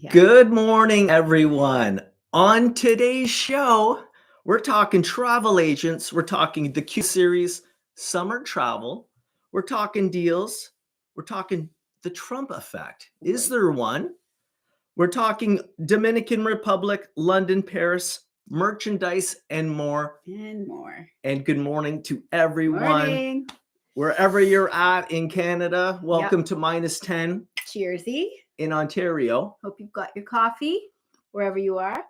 Yeah. Good morning, everyone. On today's show, we're talking travel agents. We're talking the Cuba series, summer travel. We're talking deals. We're talking the Trump effect. Is there one? We're talking Dominican Republic, London, Paris, merchandise, and more. And more. And good morning to everyone. Morning. Wherever you're at in Canada, welcome to -10 Cheersy. in Ontario. Hope you've got your coffee wherever you are.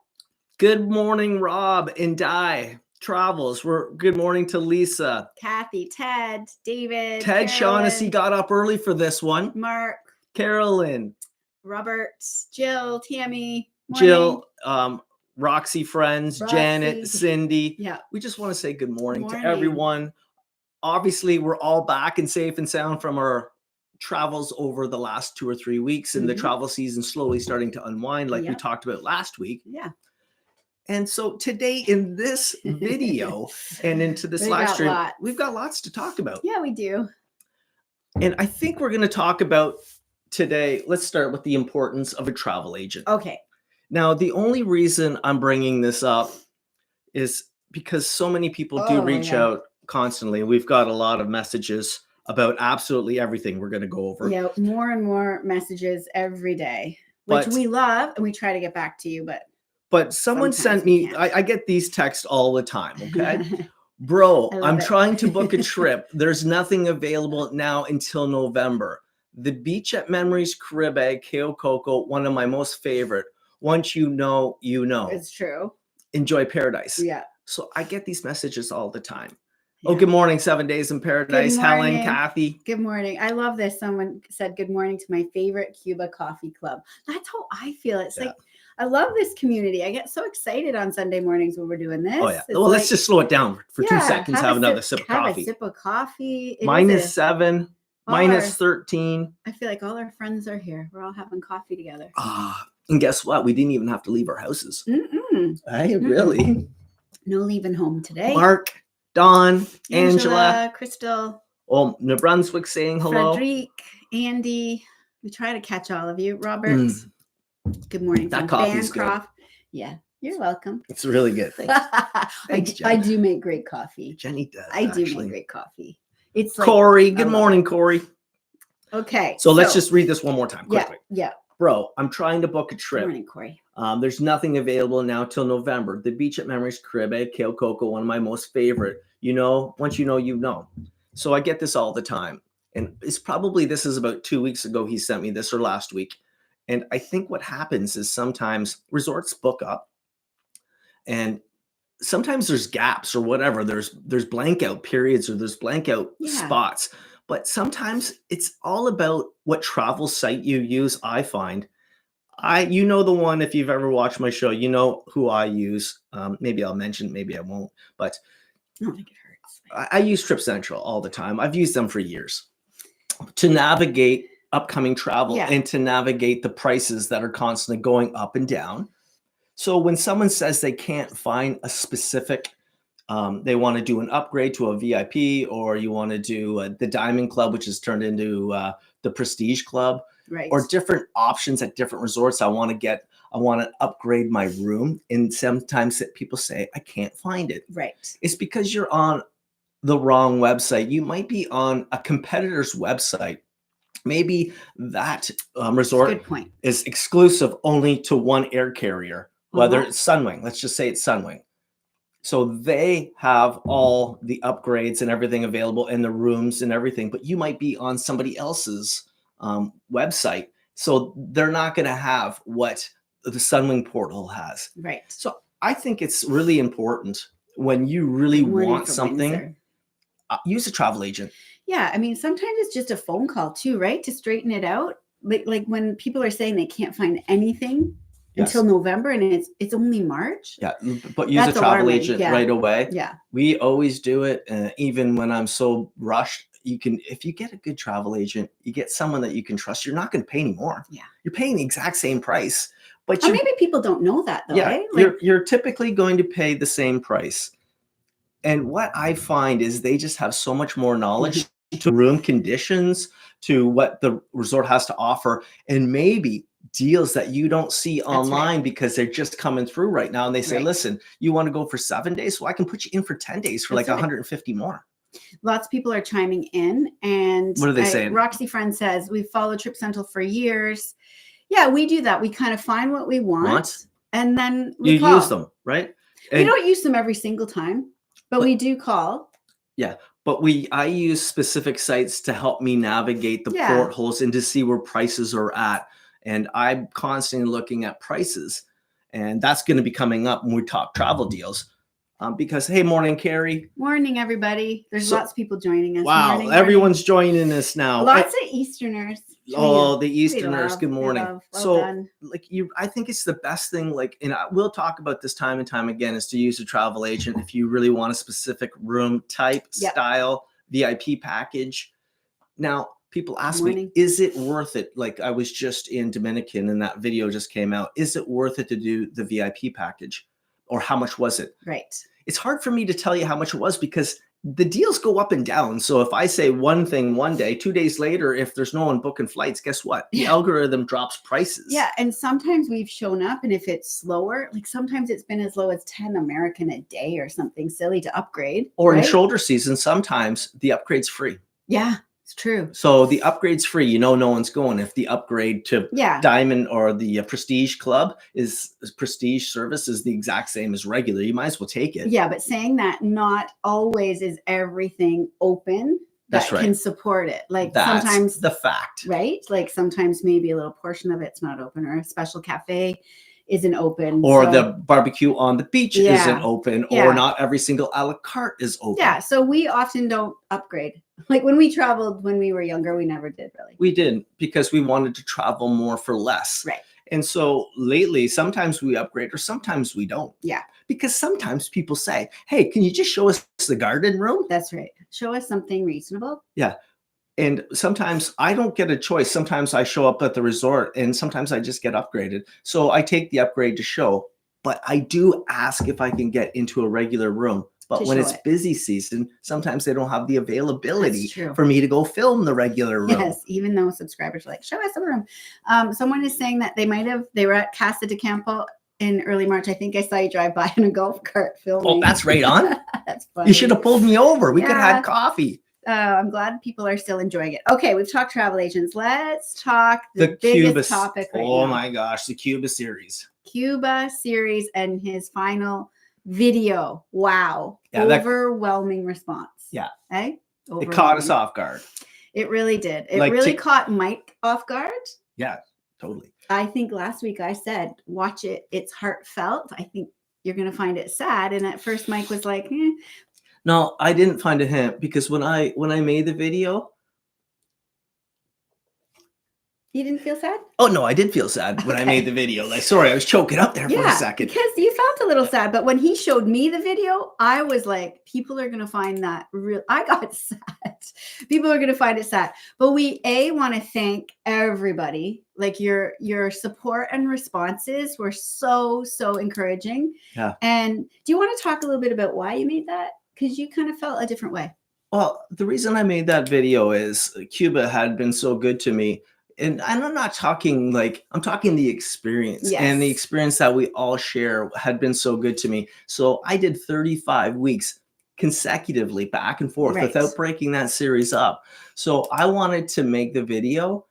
Good morning, Rob and Di Travels. Good morning to Lisa. Kathy, Ted, David, Ted Carolyn, Shaughnessy got up early for this one. Mark, Carolyn, Robert, Jill, Tammy, Jill, Roxy friends, Roxy. Janet, Cindy. Yeah. We just want to say good morning to everyone. Obviously, we're all back and safe and sound from our travels over the last 2 or 3 weeks, and the travel season slowly starting to unwind like we talked about last week. Yeah. And so today in this video and into this live stream, we've got lots to talk about. Yeah, we do. And I think we're going to talk about today, let's start with the importance of a travel agent. Okay. Now, the only reason I'm bringing this up is because so many people do reach out constantly. We've got a lot of messages about absolutely everything we're going to go over. Yeah, more and more messages every day, which we love, and we try to get back to you, but someone sent me, I get these texts all the time, okay? Bro, I'm trying to book a trip. There's nothing available now until November. The beach at Memories Caribe, Cayo Coco, one of my most favorite. Once you know, you know. It's true. Enjoy paradise. Yeah. So I get these messages all the time. Yeah. Oh, good morning, 7 Days in Paradise. Helen, Kathy. Good morning. I love this. Someone said good morning to my favorite Cuba coffee club. That's how I feel. It's like, I love this community. I get so excited on Sunday mornings when we're doing this. Oh, yeah. Well, let's just slow it down for 2 seconds. Have another sip of coffee. Have a sip of coffee. -7, -13. I feel like all our friends are here. We're all having coffee together. And guess what? We didn't even have to leave our houses. Hey, really? No leaving home today. Mark, Dawn, Angela, Crystal. Oh, New Brunswick saying hello. Frederic, Andy. We try to catch all of you. Robert. Good morning. That coffee's good. Yeah, you're welcome. It's really good. Thanks, I do make great coffee. Jenny does. I do make great coffee. It's like Corey. Good morning, Corey. Okay. So let's just read this one more time quickly. Yeah. Bro, I'm trying to book a trip. Good morning, Corey. There's nothing available now till November. The beach at Memories Caribe, Cayo Coco, one of my most favorite. You know, once you know, you know. So I get this all the time. And this is about 2 weeks ago he sent me this, or last week. And I think what happens is sometimes resorts book up, and sometimes there's gaps or whatever. There's blank out periods, or there's blank out spots. But sometimes it's all about what travel site you use, I find. You know the one, if you've ever watched my show, you know who I use. Maybe I'll mention, maybe I won't. But I don't think it hurts. I use Trip Central all the time. I've used them for years to navigate upcoming travel and to navigate the prices that are constantly going up and down. So when someone says they can't find a specific, they want to do an upgrade to a VIP, or you want to do the Diamond Club, which is turned into the Prestige Club, or different options at different resorts. I want to upgrade my room. And sometimes people say, I can't find it. Right. It's because you're on the wrong website. You might be on a competitor's website. Maybe that resort is exclusive only to one air carrier, whether it's Sunwing. Let's just say it's Sunwing. So they have all the upgrades and everything available, and the rooms and everything, but you might be on somebody else's website. So they're not going to have what the Sunwing portal has. Right. So I think it's really important when you really want something, use a travel agent. Yeah, I mean, sometimes it's just a phone call too, right? To straighten it out. Like when people are saying they can't find anything until November, and it's only March. Yeah, but use a travel agent right away. Yeah. We always do it. Even when I'm so rushed, if you get a good travel agent, you get someone that you can trust, you're not going to pay any more. Yeah. You're paying the exact same price. But maybe people don't know that though, right? You're typically going to pay the same price. And what I find is they just have so much more knowledge to room conditions, to what the resort has to offer. And maybe deals that you don't see online right. because they're just coming through right now. And they say, Right. listen, you want to go for 7 days? Well, I can put you in for 10 days for That's like right. 150 more. Lots of people are chiming in, and What are they saying? Roxy Friend says, we've followed Trip Central for years. Yeah, we do that. We kind of find what we want? And then we call. Use them, right? And we don't use them every single time, but we do call. Yeah, but I use specific sites to help me navigate the portholes and to see where prices are at. And I'm constantly looking at prices, and that's going to be coming up when we talk travel deals. Because, hey, morning, Carrie. Morning, everybody. There's lots of people joining us. Wow, everyone's joining us now. Lots of Easterners. Oh, the Easterners. Good morning. I think it's the best thing. And we'll talk about this time and time again, is to use a travel agent if you really want a specific room type, style, VIP package. Now, people ask me, is it worth it? Like, I was just in Dominican and that video just came out. Is it worth it to do the VIP package? Or how much was it? Right. It's hard for me to tell you how much it was because the deals go up and down. So if I say one thing one day, 2 days later, if there's no one booking flights, guess what? The algorithm drops prices. Yeah. And sometimes we've shown up, and if it's slower, like sometimes it's been as low as 10 American a day or something silly to upgrade. Or in shoulder season, sometimes the upgrade's free. Yeah. It's true. So the upgrade's free. No one's going. If the upgrade to Diamond or the Prestige Club is Prestige service is the exact same as regular, you might as well take it. Yeah, but saying that, not always is everything open that can support it. Like that's sometimes the fact, right? Like sometimes maybe a little portion of it's not open, or a special cafe isn't open, or the barbecue on the beach isn't open, or not every single a la carte is open. Yeah, so we often don't upgrade. Like when we traveled when we were younger, we never did really. We didn't, because we wanted to travel more for less. Right. And so lately, sometimes we upgrade or sometimes we don't. Yeah. Because sometimes people say, hey, can you just show us the garden room? That's right. Show us something reasonable. Yeah. And sometimes I don't get a choice. Sometimes I show up at the resort and sometimes I just get upgraded. So I take the upgrade to show, but I do ask if I can get into a regular room. But when it's busy season, sometimes they don't have the availability for me to go film the regular room. Yes, even though subscribers are like, show us the room. Someone is saying that they were at Casa de Campo in early March. I think I saw you drive by in a golf cart filming. Oh, that's right on. That's funny. You should have pulled me over. We could have had coffee. I'm glad people are still enjoying it. Okay, we've talked travel agents. Let's talk the biggest topic right now. Oh my gosh, the Cuba series. Cuba series and his final video. Wow. Yeah, overwhelming response. Yeah. Hey? It caught us off guard. It really did. It really caught Mike off guard. Yeah, totally. I think last week I said, watch it. It's heartfelt. I think you're going to find it sad. And at first Mike was like, No, I didn't find it him, because when I made the video. You didn't feel sad? Oh, no, I did feel sad when I made the video. Like, sorry, I was choking up there for a second. Because you felt a little sad. But when he showed me the video, I was like, people are going to find that real. I got sad. People are going to find it sad. But we, want to thank everybody. Like your support and responses were so, so encouraging. Yeah. And do you want to talk a little bit about why you made that? Because you kind of felt a different way. Well, the reason I made that video is Cuba had been so good to me. And I'm not talking I'm talking the experience. Yes. And the experience that we all share had been so good to me. So I did 35 weeks consecutively back and forth without breaking that series up. So I wanted to make the video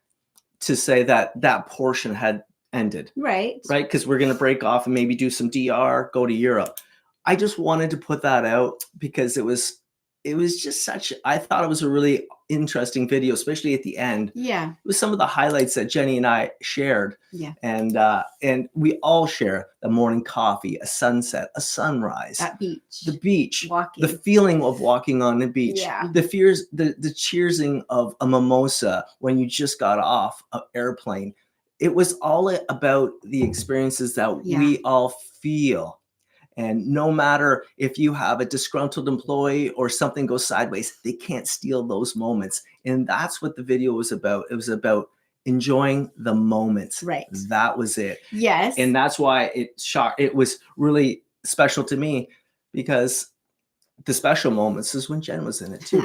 to say that that portion had ended. Right. Right. Because we're going to break off and maybe do some DR, go to Europe. I just wanted to put that out because it was just I thought it was a really interesting video, especially at the end. Yeah. It was some of the highlights that Jenny and I shared. Yeah. And we all share a morning coffee, a sunset, a sunrise. The beach. Walking. The feeling of walking on the beach. Yeah. The cheersing of a mimosa when you just got off an airplane. It was all about the experiences that we all feel. And no matter if you have a disgruntled employee or something goes sideways, they can't steal those moments. And that's what the video was about. It was about enjoying the moments. Right. That was it. Yes. And that's why it was really special to me, because the special moments is when Jen was in it too.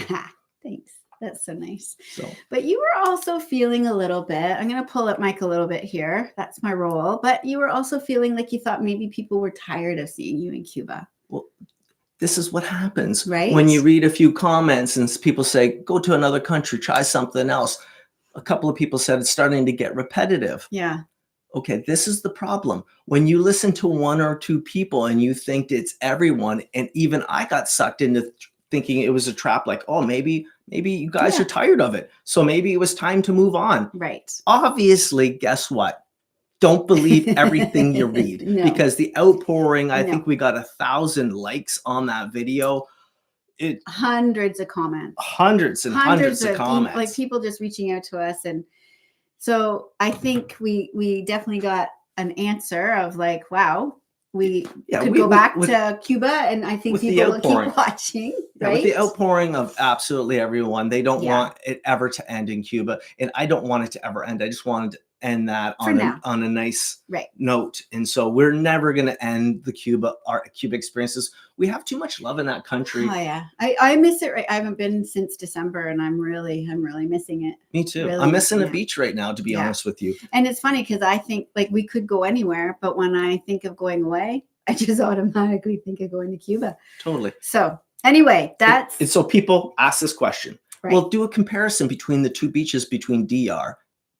Thanks. That's so nice. So But you were also feeling a little bit, I'm going to pull up Mike a little bit here. That's my role. But you were also feeling like you thought maybe people were tired of seeing you in Cuba. well, this is what happens Right? when you read a few comments and people say, go to another country, try something else. A couple of people said it's starting to get repetitive. Yeah. Okay, this is the problem. When you listen to one or two people and you think it's everyone, and even I got sucked into thinking it was a trap, like, oh, maybe you guys Yeah. are tired of it. So maybe it was time to move on. Right. Obviously, guess what? Don't believe everything you read No. because the outpouring, I No. think we got 1,000 likes on that video. Hundreds of comments. Hundreds and hundreds of comments. Like people just reaching out to us. And so I think we definitely got an answer of like, wow, we could go back to Cuba, and I think people will keep watching. Yeah, right? with the outpouring of absolutely everyone, they don't want it ever to end in Cuba, and I don't want it to ever end. I just wanted to end that on a nice note, and so we're never going to end our Cuba experiences. We have too much love in that country. Oh yeah, I miss it. I haven't been since December, and I'm really missing it. Me too. Really I'm missing the beach right now, to be honest with you. And it's funny because I think like we could go anywhere, but when I think of going away, I just automatically think of going to Cuba. Totally. So anyway, that's so people ask this question. Right. Well, do a comparison between the two beaches, between DR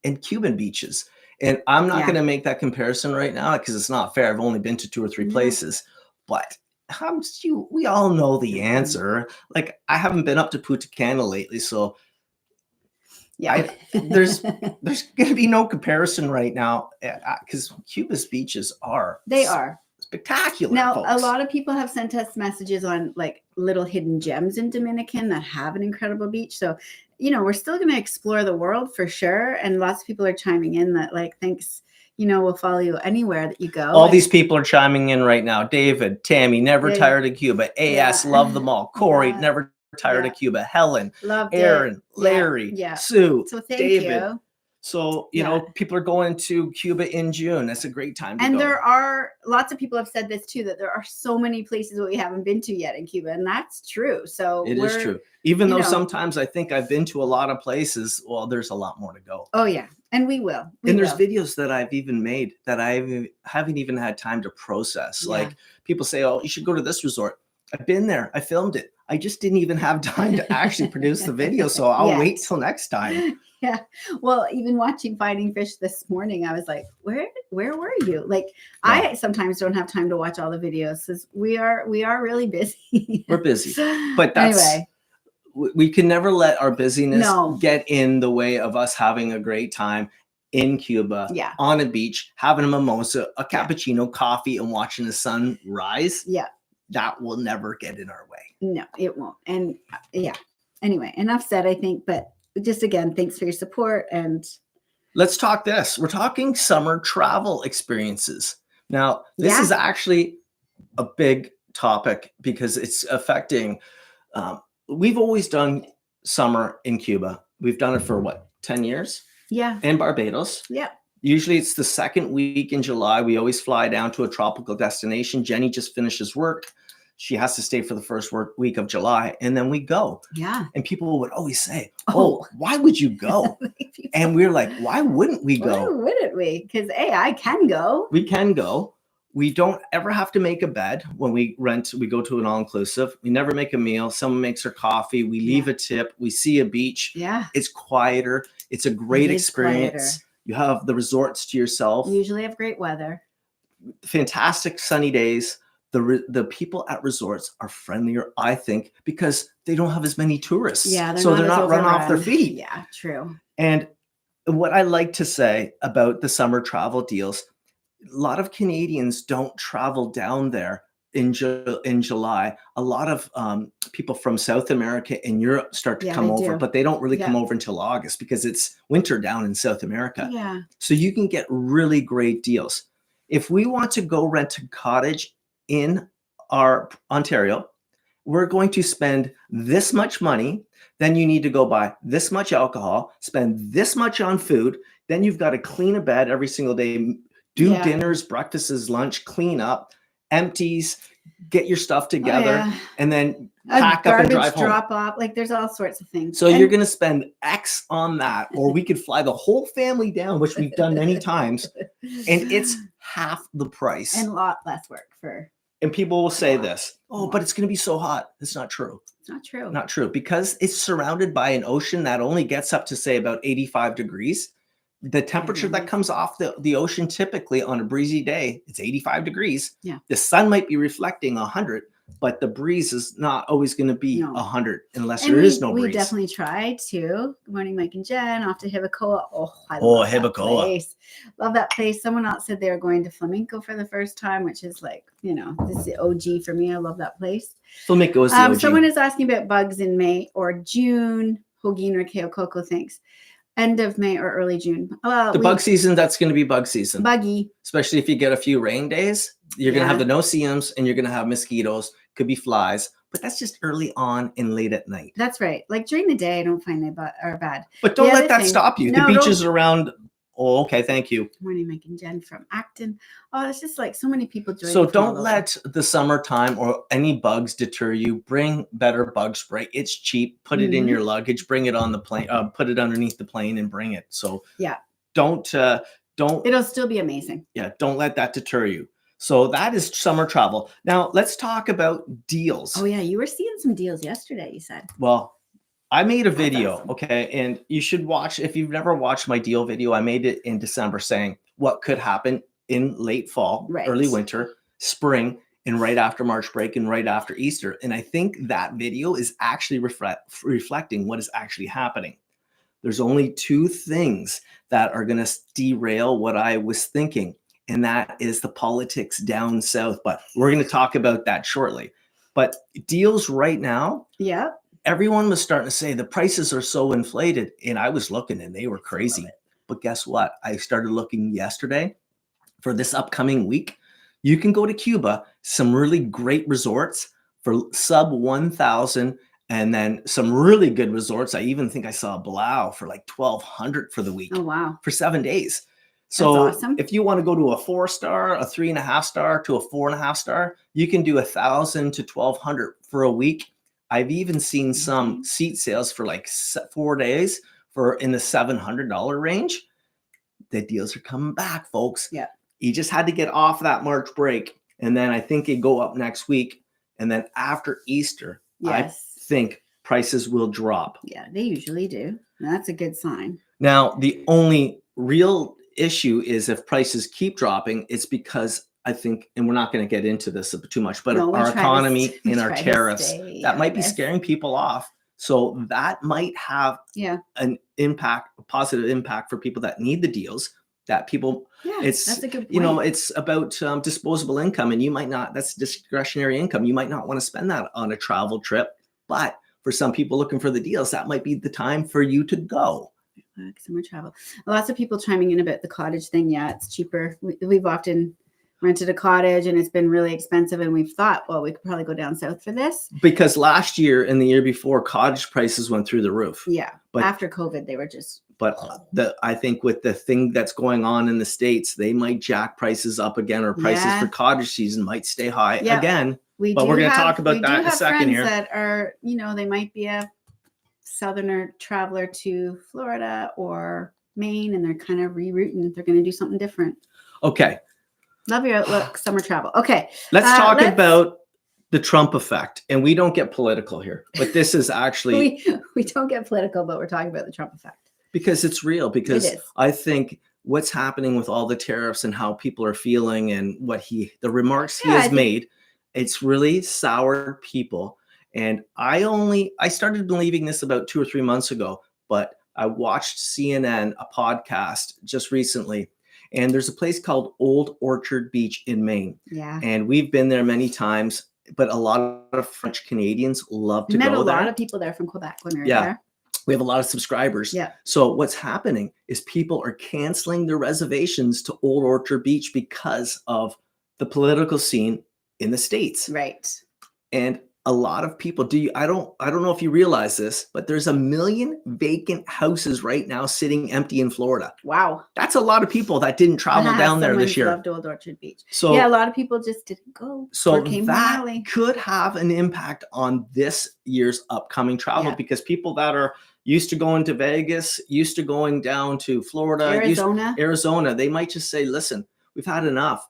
and Cuban beaches. And I'm not going to make that comparison right now because it's not fair. I've only been to 2 or 3 places, but we all know the answer. Like I haven't been up to Punta Cana lately, so there's going to be no comparison right now because Cuba's beaches are spectacular. Now, folks. A lot of people have sent us messages on like little hidden gems in Dominican that have an incredible beach. So, we're still going to explore the world for sure. And lots of people are chiming in that like, thanks, we'll follow you anywhere that you go. All these people are chiming in right now. David, Tammy, never tired of Cuba. AS, love them all. Corey, never tired of Cuba. Helen, loved Aaron, Larry, Sue, so thank David. You. So, people are going to Cuba in June. That's a great time to go. And there are lots of people have said this too, that there are so many places that we haven't been to yet in Cuba. And that's true. So it is true. Even though sometimes I think I've been to a lot of places, well, there's a lot more to go. Oh, yeah. And we will. There's videos that I've even made that I haven't even had time to process. Yeah. Like people say, oh, you should go to this resort. I've been there. I filmed it. I just didn't even have time to actually produce the video. So I'll wait till next time. Yeah. Well, even watching Fighting Fish this morning, I was like, where were you? Like, I sometimes don't have time to watch all the videos because we are really busy. We're busy. But that's anyway. We can never let our busyness get in the way of us having a great time in Cuba on a beach, having a mimosa, a cappuccino, coffee, and watching the sun rise. Yeah. That will never get in our way. No, it won't. And anyway, enough said, I think, but just again, thanks for your support. And let's talk this. We're talking summer travel experiences. Now, this is actually a big topic because it's affecting, we've always done summer in Cuba. We've done it for 10 years? Yeah. In Barbados. Yeah. Usually it's the second week in July. We always fly down to a tropical destination. Jenny just finishes work. She has to stay for the first week of July, and then we go. Yeah. And people would always say, oh, why would you go? And we're like, why wouldn't we go? Why wouldn't we? Because I can go. We can go. We don't ever have to make a bed when we go to an all-inclusive. We never make a meal. Someone makes her coffee. We leave a tip. We see a beach. Yeah. It's quieter. It's a great experience. Quieter. You have the resorts to yourself. We usually have great weather. Fantastic sunny days. The people at resorts are friendlier, I think, because they don't have as many tourists. Yeah, they're not run off their feet. Yeah, true. And what I like to say about the summer travel deals, a lot of Canadians don't travel down there in July. A lot of people from South America and Europe start to come over, but they don't really come over until August because it's winter down in South America. Yeah. So you can get really great deals. If we want to go rent a cottage in our Ontario, we're going to spend this much money. Then you need to go buy this much alcohol, spend this much on food. Then you've got to clean a bed every single day, do dinners, breakfasts, lunch, clean up. empties, get your stuff together, yeah. and then A pack up and garbage drive home. drop off. Like there's all sorts of things. So you're going to spend X on that, or we could fly the whole family down, which we've done many times, and it's half the price. and a lot less work for. And people will say this, oh, but it's going to be so hot. It's not true. It's not true. Not true, because it's surrounded by an ocean that only gets up to say about 85 degrees. The temperature that comes off the ocean typically on a breezy day, it's 85 degrees. Yeah. The sun might be reflecting 100, but the breeze is not always going to be No. 100 unless And there is no breeze. We definitely try to. Good morning, Mike and Jen. Off to Hibacoa. Oh, I Oh, love Hibacoa. That place. Love that place. Someone else said they were going to Flamenco for the first time, which is like, this is the OG for me. I love that place. Flamenco is the OG. Someone is asking about bugs in May or June. Hogin or Keokoko, thanks. End of May or early June. The bug season, that's going to be bug season. Buggy. Especially if you get a few rain days, you're going to have the no-see-ums and you're going to have mosquitoes, could be flies, but that's just early on and late at night. That's right. Like during the day, I don't find they are bad. But don't let that stop you. No, the beaches around. Oh, okay. Thank you. Good morning, Mike and Jen from Acton. Oh, it's just like so many people join. So don't let the summertime or any bugs deter you. Bring better bug spray. It's cheap. Put it in your luggage. Bring it on the plane. Put it underneath the plane and bring it. So don't. It'll still be amazing. Yeah. Don't let that deter you. So that is summer travel. Now let's talk about deals. Oh yeah, you were seeing some deals yesterday. You said. Well, I made a video, awesome. okay, and you should watch. If you've never watched my deal video, I made it in December saying what could happen in late fall, early winter, spring, and right after March break and right after Easter. And I think that video is actually reflecting what is actually happening. There's only two things that are going to derail what I was thinking, and that is the politics down south. But we're going to talk about that shortly. But deals right now, everyone was starting to say the prices are so inflated, and I was looking and they were crazy. But guess what? I started looking yesterday for this upcoming week. You can go to Cuba, some really great resorts for sub 1,000, and then some really good resorts. I even think I saw a Blau for like 1,200 for the week. Oh, wow. For 7 days. So that's awesome. If you want to go to a 4-star, a 3.5 star to a 4.5 star, you can do 1,000 to 1,200 for a week. I've even seen some seat sales for like 4 days for in the $700 range. The deals are coming back, folks. Yeah. You just had to get off that March break. And then I think they go up next week. And then after Easter, I think prices will drop. Yeah, they usually do. That's a good sign. Now, the only real issue is if prices keep dropping, it's because I think, and we're not going to get into this too much, but our economy and our tariffs, that might be scaring people off. So that might have an impact, a positive impact for people that need the deals, that people, that's a good point. It's about disposable income, and you might not, that's discretionary income. You might not want to spend that on a travel trip, but for some people looking for the deals, that might be the time for you to go. Summer travel. Lots of people chiming in about the cottage thing. Yeah, it's cheaper. We've often rented a cottage and it's been really expensive, and we've thought, well, we could probably go down south for this. Because last year and the year before, cottage prices went through the roof. Yeah, but after COVID, they were just. But I think with the thing that's going on in the States, they might jack prices up again, or prices for cottage season might stay high again. But we're going to talk about that in a second here. That are, they might be a southerner traveler to Florida or Maine, and they're kind of rerouting. They're going to do something different. Okay. Love your outlook, summer travel. Okay. Let's talk about the Trump effect. And we don't get political here, but this is actually. we don't get political, but we're talking about the Trump effect. Because it's real. Because I think what's happening with all the tariffs and how people are feeling and the remarks he has made, it's really soured people. And I started believing this about 2 or 3 months ago, but I watched CNN, a podcast just recently, and there's a place called Old Orchard Beach in Maine. Yeah. And we've been there many times, but a lot of French Canadians love to go there. Met a lot of people there from Quebec when we were there. We have a lot of subscribers. Yeah. So what's happening is people are canceling their reservations to Old Orchard Beach because of the political scene in the States. Right. And a lot of people I don't know if you realize this, but there's 1 million vacant houses right now sitting empty in Florida. Wow. That's a lot of people that didn't travel down there this year. Loved Old Orchard Beach. So yeah, a lot of people just didn't go. So or came that early. could have an impact on this year's upcoming travel, because people that are used to going to Vegas, used to going down to Florida, Arizona, they might just say, listen, we've had enough.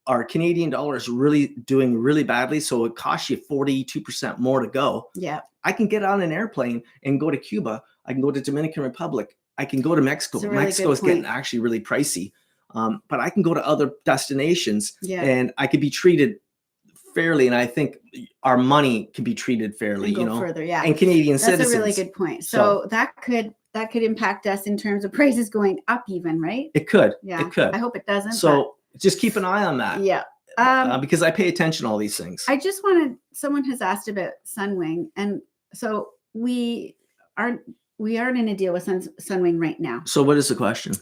Our Canadian dollar is really doing really badly, so it costs you 42% more to go. Yeah. I can get on an airplane and go to Cuba. I can go to Dominican Republic. I can go to Mexico. Mexico is getting actually really pricey. But I can go to other destinations and I could be treated fairly. And I think our money can be treated fairly, and go further, and Canadian citizens. That's a really good point. So that could impact us in terms of prices going up even, right? It could. Yeah. It could. I hope it doesn't. So just keep an eye on that. Yeah. Because I pay attention to all these things. Someone has asked about Sunwing. And so we aren't in a deal with Sunwing right now. So what is the question?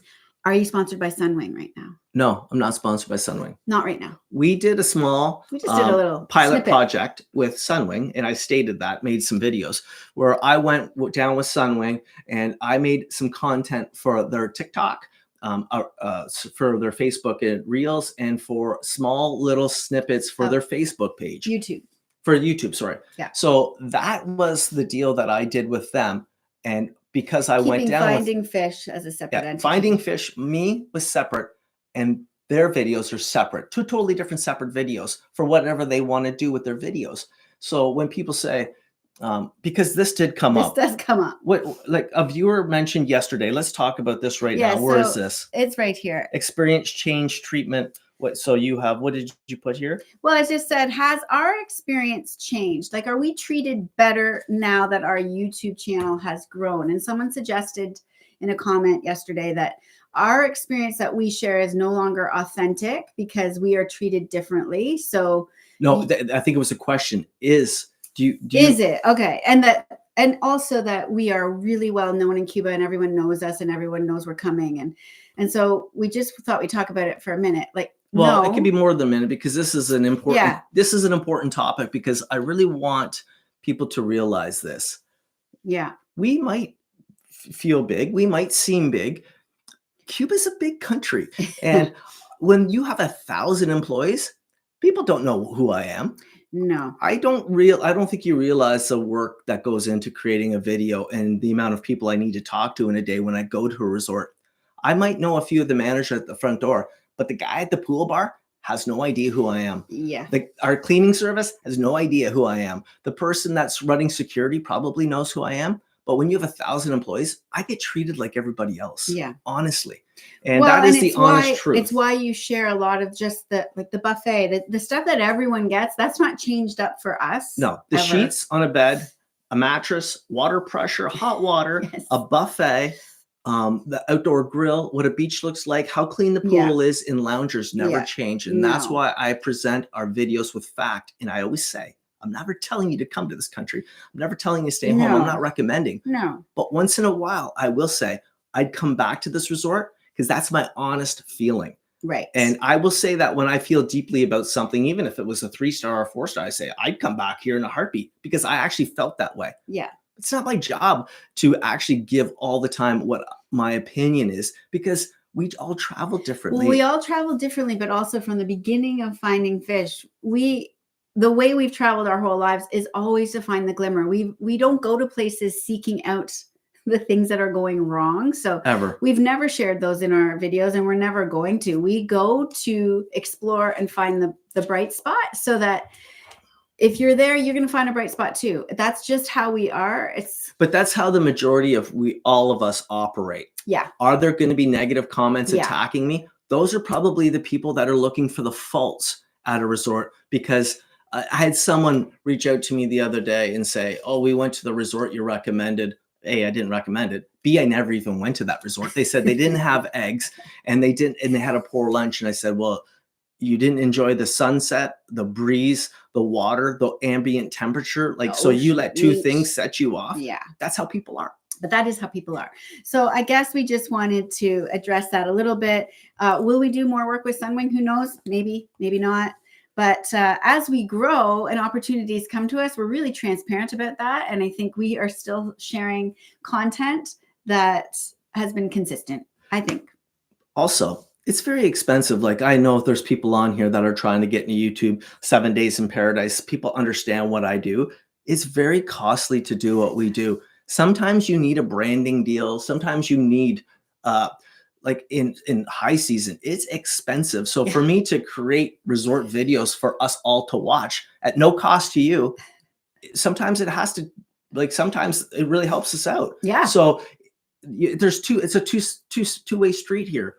Are you sponsored by Sunwing right now? No, I'm not sponsored by Sunwing. Not right now. We did a small did a little pilot project with Sunwing, and I stated that, made some videos where I went down with Sunwing and I made some content for their TikTok, for their Facebook and Reels, and for small little snippets for their Facebook page. For YouTube, sorry. Yeah. So that was the deal that I did with them. And because I went down Finding Fish as a separate entity. Finding Fish, me, was separate, and their videos are separate. Two totally different separate videos for whatever they want to do with their videos. So when people say, because this did come up. This does come up. Like a viewer mentioned yesterday. Let's talk about this right now. Where is this? It's right here. Experience change treatment. What did you put here? Well, I just said, has our experience changed? Like, are we treated better now that our YouTube channel has grown? And someone suggested in a comment yesterday that our experience that we share is no longer authentic because we are treated differently. So no, I think it was a question. Is it okay? And also that we are really well known in Cuba and everyone knows us and everyone knows we're coming. And so we just thought we'd talk about it for a minute. Well, it can be more than a minute because this is an important topic, because I really want people to realize this. Yeah. We might feel big. We might seem big. Cuba's a big country. And when you have 1,000 employees, people don't know who I am. No. I don't think you realize the work that goes into creating a video and the amount of people I need to talk to in a day when I go to a resort. I might know a few of the managers at the front door, but the guy at the pool bar has no idea who I am. Yeah. Our cleaning service has no idea who I am. The person that's running security probably knows who I am. But when you have 1,000 employees, I get treated like everybody else. Yeah. Honestly. And that is the honest truth. It's why you share a lot of just the buffet, the stuff that everyone gets. That's not changed up for us. No, the sheets on a bed, a mattress, water pressure, hot water, a buffet, the outdoor grill, what a beach looks like, how clean the pool is, and loungers never change. And that's why I present our videos with fact. And I always say, I'm never telling you to come to this country. I'm never telling you to stay home. I'm not recommending. No. But once in a while, I will say, I'd come back to this resort because that's my honest feeling. Right. And I will say that when I feel deeply about something, even if it was a 3-star or 4-star, I say, I'd come back here in a heartbeat because I actually felt that way. Yeah. It's not my job to actually give all the time what my opinion is, because we all travel differently. Well, we all travel differently, but also from the beginning of Finding Fish, the way we've traveled our whole lives is always to find the glimmer. We don't go to places seeking out the things that are going wrong. So we've never shared those in our videos, and we're never going to. We go to explore and find the bright spot, so that if you're there, you're going to find a bright spot too. That's just how we are. But that's how the majority of all of us operate. Yeah. Are there going to be negative comments attacking me? Those are probably the people that are looking for the faults at a resort, because I had someone reach out to me the other day and say, oh, we went to the resort you recommended. A, I didn't recommend it. B, I never even went to that resort. They said they didn't have eggs and they had a poor lunch. And I said, well, you didn't enjoy the sunset, the breeze, the water, the ambient temperature. So you let two things set you off. Yeah. That's how people are. But that is how people are. So I guess we just wanted to address that a little bit. Will we do more work with Sunwing? Who knows? Maybe, maybe not. But as we grow and opportunities come to us, we're really transparent about that. And I think we are still sharing content that has been consistent, I think. Also, it's very expensive. Like, I know if there's people on here that are trying to get into YouTube, 7 Days in Paradise. People understand what I do. It's very costly to do what we do. Sometimes you need a branding deal. Sometimes you need, like in high season, it's expensive. So for me to create resort videos for us all to watch at no cost to you, sometimes it has to, like, sometimes it really helps us out. Yeah. So it's a two-way street here.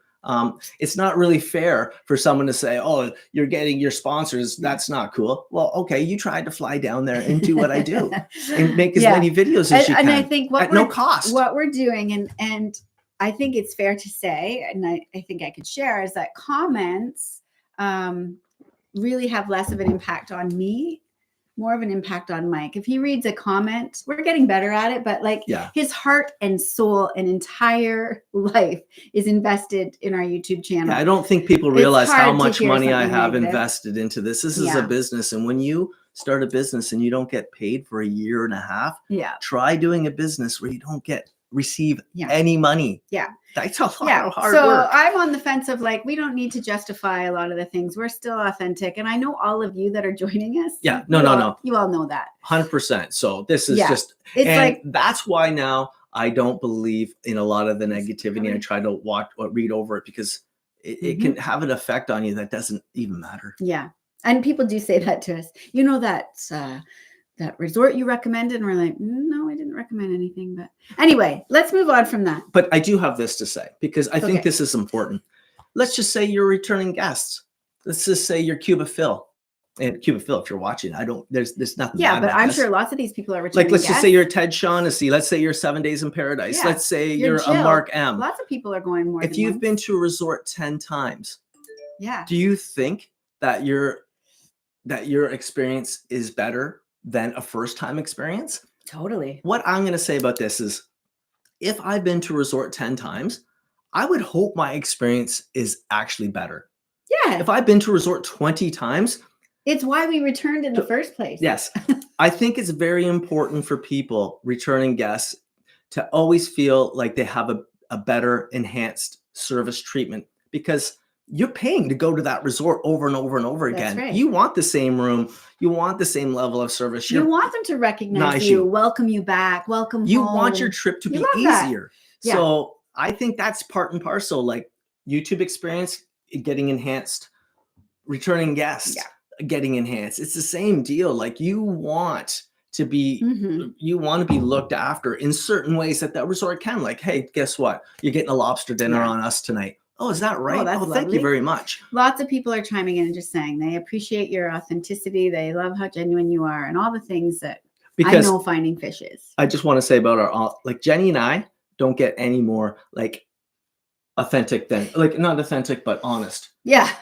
It's not really fair for someone to say, oh, you're getting your sponsors. That's not cool. Well, okay, you tried to fly down there and do what I do and make as many videos as you can. And I think at no cost. What we're doing, and I think it's fair to say, and I think I could share, is that comments really have less of an impact on me, more of an impact on Mike. If he reads a comment, we're getting better at it, but like his heart and soul and entire life is invested in our YouTube channel. Yeah, I don't think people realize how much money I have invested into this. This is a business. And when you start a business and you don't get paid for a year and a half, try doing a business where you don't receive any money. Yeah. That's a lot of hard work. So I'm on the fence of like, we don't need to justify a lot of the things. We're still authentic. And I know all of you that are joining us. Yeah. No. You all know that. 100%. So this is just, it's like, that's why now I don't believe in a lot of the negativity. I try to watch or read over it because it can have an effect on you that doesn't even matter. Yeah. And people do say that to us. You know, that resort you recommended, and we're like, no, I didn't recommend anything. But anyway, let's move on from that. But I do have this to say, because I think this is important. Let's just say you're returning guests. Let's just say you're Cuba Phil. And Cuba Phil, if you're watching, there's nothing. Yeah, but I'm sure lots of these people are returning guests. Let's just say you're Ted Shaughnessy. Let's say you're 7 Days in Paradise. Yeah, let's say you're a Mark M. Lots of people are going more. If you've been to a resort 10 times, do you think that your experience is better than a first-time experience? Totally. What I'm going to say about this is, if I've been to a resort 10 times, I would hope my experience is actually better. Yeah. If I've been to a resort 20 times, it's why we returned in the first place. Yes. I think it's very important for people, returning guests, to always feel like they have a better enhanced service treatment, because you're paying to go to that resort over and over and over again. Right. You want the same room. You want the same level of service. You want them to recognize you, welcome you back, welcome home. You want your trip to be easier. Yeah. So I think that's part and parcel, like YouTube experience getting enhanced, returning guests getting enhanced. It's the same deal. Like, you want to be looked after in certain ways that resort can. Like, hey, guess what? You're getting a lobster dinner on us tonight. Oh, is that right? Oh, thank you very much. Lots of people are chiming in and just saying they appreciate your authenticity. They love how genuine you are and all the things that I know Finding Fish is. I just want to say about like Jenny and I don't get any more like authentic than, like, not authentic, but honest. Yeah.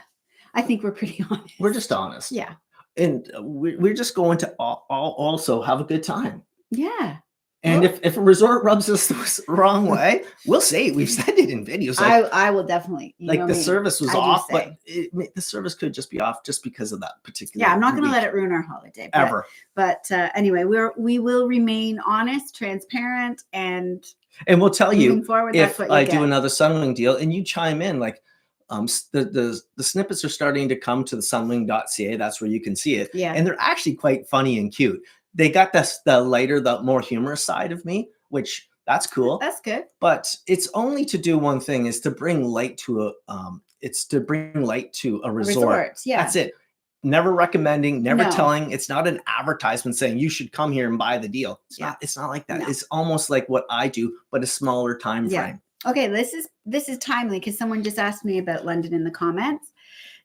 I think we're pretty honest. We're just honest. Yeah. And we're just going to also have a good time. Yeah. And if a resort rubs us the wrong way, we'll say it. We've said it in videos. Like, I will definitely. Like, the service was off, but the service could just be off just because of that particular. Yeah, I'm not going to let it ruin our holiday. Ever. But anyway, we will remain honest, transparent, and we'll tell you forward, if I do another Sunwing deal and you chime in. Like, the snippets are starting to come to the sunwing.ca. That's where you can see it. Yeah. And they're actually quite funny and cute. They got the lighter, the more humorous side of me, which that's cool. That's good. But it's only to do one thing, is to bring light to a resort. Yeah. That's it. Never recommending, never telling. It's not an advertisement saying you should come here and buy the deal. It's not like that. No. It's almost like what I do, but a smaller time frame. Okay, this is timely because someone just asked me about London in the comments.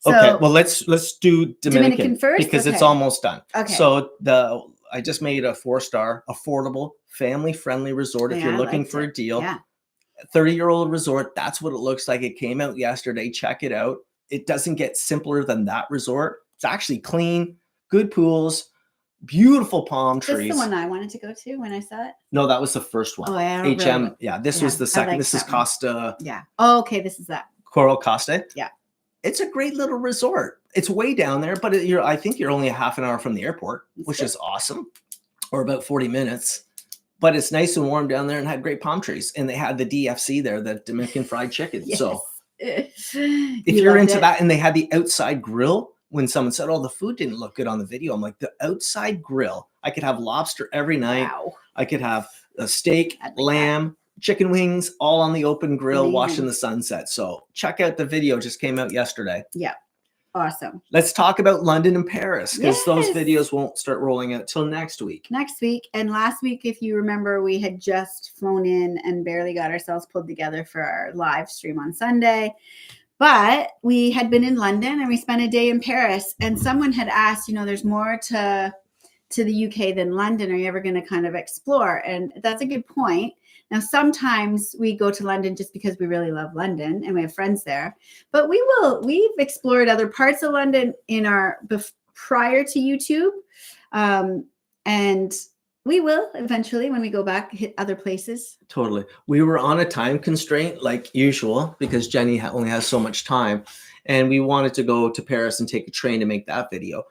So, okay, well, let's do Dominican first because it's almost done. Okay. So I just made a 4-star affordable family-friendly resort. If you're looking for a deal, 30-year-old resort. That's what it looks like. It came out yesterday. Check it out. It doesn't get simpler than that resort. It's actually clean, good pools, beautiful palm trees. This is the one I wanted to go to when I saw it. No, that was the first one. Oh, yeah. HM. Yeah, this was the second. This is Costa. Yeah. Oh, okay. This is that. Coral Costa. Yeah. it's a great little resort. It's way down there, but I think you're only a half an hour from the airport, which is awesome, or about 40 minutes. But it's nice and warm down there and had great palm trees. And they had the DFC there, the Dominican fried chicken. Yes. So if you're into that, and they had the outside grill, when someone said, oh, the food didn't look good on the video, I'm like, the outside grill, I could have lobster every night. Wow. I could have a steak, lamb, chicken wings, all on the open grill, watching the sunset. So check out the video, just came out yesterday. Yeah. Awesome. Let's talk about London and Paris, because those videos won't start rolling out till next week. Next week. And last week, if you remember, we had just flown in and barely got ourselves pulled together for our live stream on Sunday. But we had been in London and we spent a day in Paris. And someone had asked, there's more to the UK than London. Are you ever going to kind of explore? And that's a good point. Now, sometimes we go to London just because we really love London and we have friends there. But we've explored other parts of London prior to YouTube. And we will eventually, when we go back, hit other places. Totally. We were on a time constraint like usual because Jenny only has so much time. And we wanted to go to Paris and take a train to make that video.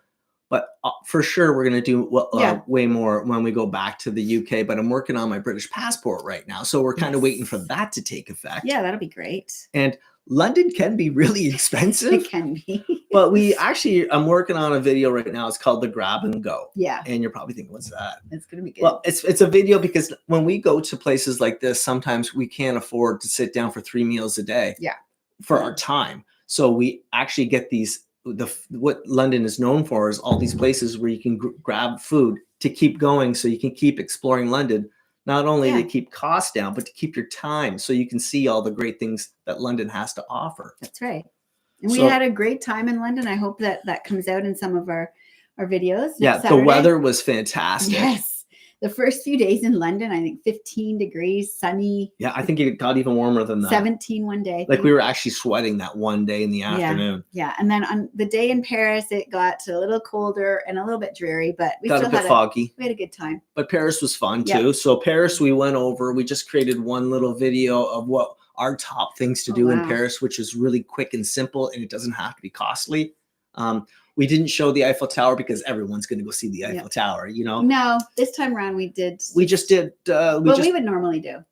But for sure, we're going to do way more when we go back to the UK. But I'm working on my British passport right now. So we're kind of waiting for that to take effect. Yeah, that'll be great. And London can be really expensive. It can be. But I'm working on a video right now. It's called The Grab and Go. Yeah. And you're probably thinking, what's that? It's going to be good. Well, it's a video because when we go to places like this, sometimes we can't afford to sit down for 3 meals a day. Yeah. For our time. So we actually get what London is known for is all these places where you can grab food to keep going, so you can keep exploring London, not only to keep costs down, but to keep your time so you can see all the great things that London has to offer. That's right. And we had a great time in London. I hope that comes out in some of our videos. Yeah, the weather was fantastic. Yes. The first few days in London, I think 15 degrees, sunny. Yeah, I think it got even warmer than that. 17 one day. Like we were actually sweating that one day in the afternoon. Yeah. And then on the day in Paris, it got a little colder and a little bit dreary, but we got still a bit foggy. We had a good time. But Paris was fun too. So Paris, we went over. We just created one little video of what our top things to do in Paris, which is really quick and simple, and it doesn't have to be costly. We didn't show the Eiffel Tower because everyone's going to go see the Eiffel Tower, No, this time around we did. We just did. What we would normally do.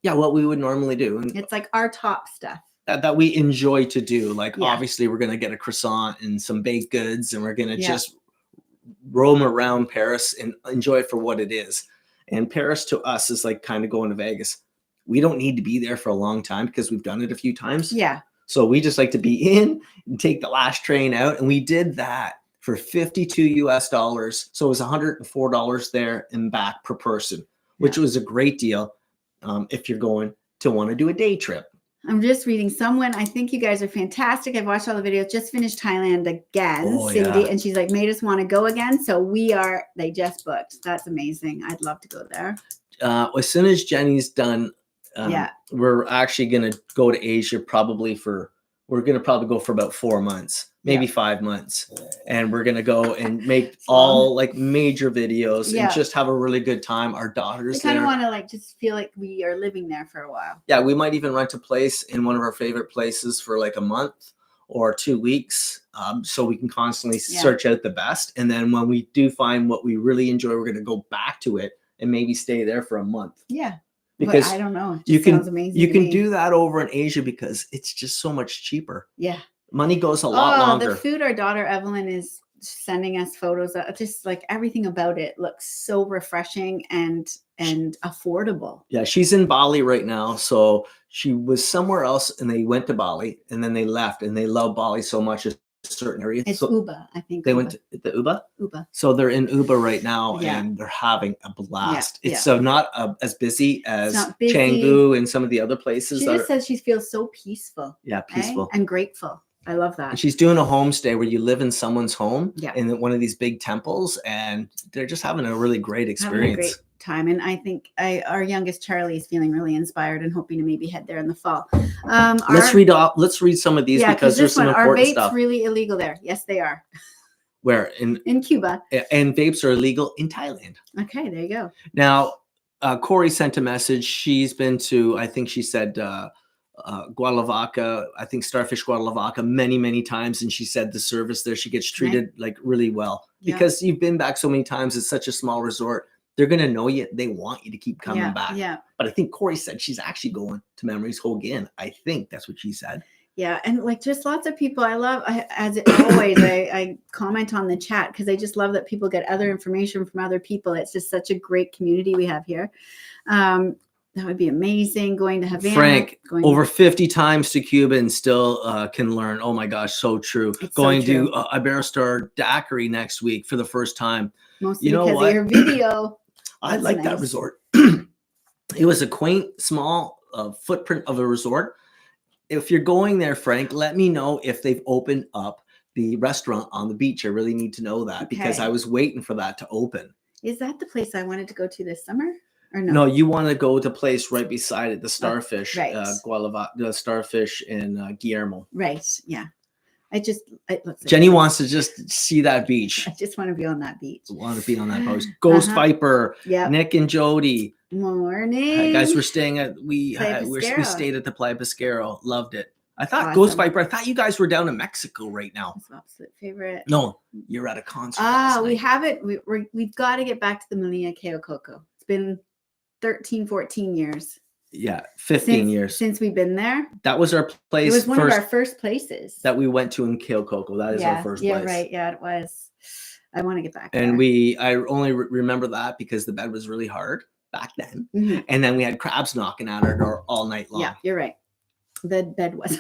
Yeah, what we would normally do. And it's like our top stuff. That we enjoy to do. Like, obviously, we're going to get a croissant and some baked goods, and we're going to just roam around Paris and enjoy it for what it is. And Paris to us is like kind of going to Vegas. We don't need to be there for a long time because we've done it a few times. Yeah. So we just like to be in and take the last train out. And we did that for $52 US. So it was $104 there and back per person, which was a great deal if you're going to want to do a day trip. I'm just reading someone. I think you guys are fantastic. I've watched all the videos. Just finished Thailand again, Cindy. And she's like, made us want to go again. So they just booked. That's amazing. I'd love to go there. As soon as Jenny's done, we're actually going to go to Asia we're going to probably go for about 4 months, maybe 5 months. And we're going to go and make all like major videos and just have a really good time. Our daughters kind of want to like just feel like we are living there for a while. Yeah, we might even rent a place in one of our favorite places for like a month or 2 weeks. So we can constantly search out the best. And then when we do find what we really enjoy, we're going to go back to it and maybe stay there for a month. Yeah. Because but I don't know. You can do that over in Asia because it's just so much cheaper. Yeah. Money goes a lot longer. The food our daughter Evelyn is sending us photos of, just like everything about it looks so refreshing and affordable. Yeah, she's in Bali right now. So she was somewhere else and they went to Bali and then they left and they love Bali so much. Certain areas. It's Uba, I think. They went to the Uba? Uba. So they're in Uba right now and they're having a blast. It's so not as busy as Canggu and some of the other places. She just says she feels so peaceful. Yeah, peaceful. And grateful. I love that. And she's doing a homestay where you live in someone's home in one of these big temples and they're just having a really great experience. Having a great time. And I think our youngest Charlie is feeling really inspired and hoping to maybe head there in the fall. Let's read some of these because there's some important stuff. Are vapes really illegal there? Yes, they are. Where? In Cuba. And vapes are illegal in Thailand. Okay, there you go. Now, Corey sent a message. She's been to, I think she said Guadalajara, I think Starfish Guadalajara many times, and she said the service there, she gets treated like really well because you've been back so many times. It's such a small resort. They're gonna know you. They want you to keep coming back. Yeah. But I think Corey said she's actually going to Memories Hole again. I think that's what she said. Yeah, and like just lots of people. As always, I comment on the chat because I just love that people get other information from other people. It's just such a great community we have here. That would be amazing. Going to Havana. Frank, over 50 times to Cuba and still can learn. Oh my gosh, so true. It's going so true. to Iberostar Daiquiri next week for the first time. Mostly because of your video. I like that resort. It was a quaint, small footprint of a resort. If you're going there, Frank, let me know if they've opened up the restaurant on the beach. I really need to know that because I was waiting for that to open. Is that the place I wanted to go to this summer? Or no? No, you want to go to the place right beside it, the Starfish, right. the Starfish in Guillermo. Right. Yeah. Jenny wants to just see that beach. I just want to be on that beach. Want to be on that boat. Ghost Viper. Yeah. Nick and Jody. Morning. Guys, we're staying at we stayed at the Playa Pesquero. Loved it. I thought awesome. Ghost Viper. I thought you guys were down in Mexico right now. That's my absolute favorite. No, you're at a concert. We haven't. We've got to get back to the Melilla Cayo Coco. It's been 13, 14 years. Yeah, 15 years since we've been there. That was our place. It was one of our first places that we went to in Cayo Coco. That is our first place. Yeah, right. Yeah, it was. I want to get back and there. I only remember that because the bed was really hard back then. Mm-hmm. And then we had crabs knocking at our door all night long. Yeah, you're right. The bed was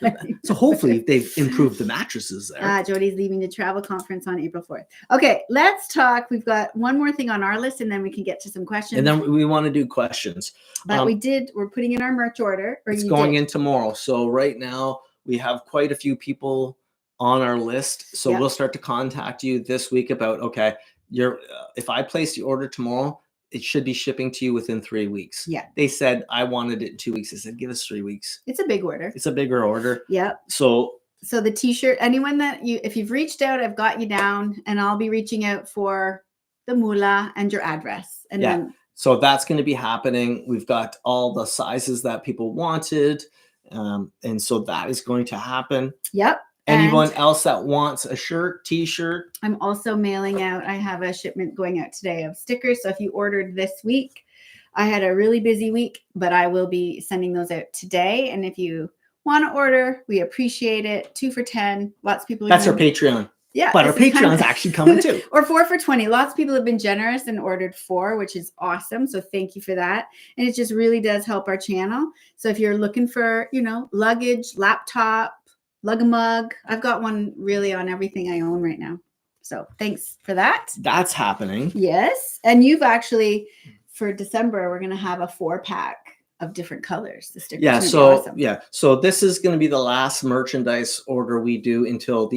hard. So hopefully they've improved the mattresses there. Jody's leaving the travel conference on April 4th. Okay, let's talk. We've got one more thing on our list and then we can get to some questions. And then we want to do questions. But we're putting in our merch order. It's going in tomorrow. So right now we have quite a few people on our list. So we'll start to contact you this week about, okay, if I place the order tomorrow, it should be shipping to you within 3 weeks. Yeah. They said I wanted it in 2 weeks. I said, give us 3 weeks. It's a big order. It's a bigger order. Yeah. So the t-shirt, anyone if you've reached out, I've got you down and I'll be reaching out for the moolah and your address. And then so that's going to be happening. We've got all the sizes that people wanted. And so that is going to happen. Yep. Anyone else that wants a shirt, t-shirt? I'm also mailing out. I have a shipment going out today of stickers. So if you ordered this week, I had a really busy week, but I will be sending those out today. And if you want to order, we appreciate it. 2 for $10. Lots of people. That's our Patreon. Yeah. But our Patreon's actually coming too. Or 4 for $20. Lots of people have been generous and ordered 4, which is awesome. So thank you for that. And it just really does help our channel. So if you're looking for, luggage, laptop, lug a mug. I've got one really on everything I own right now. So thanks for that. That's happening. Yes. And you've actually, for December, we're going to have a 4-pack of different colors. The stickers. Yeah. So So this is going to be the last merchandise order we do until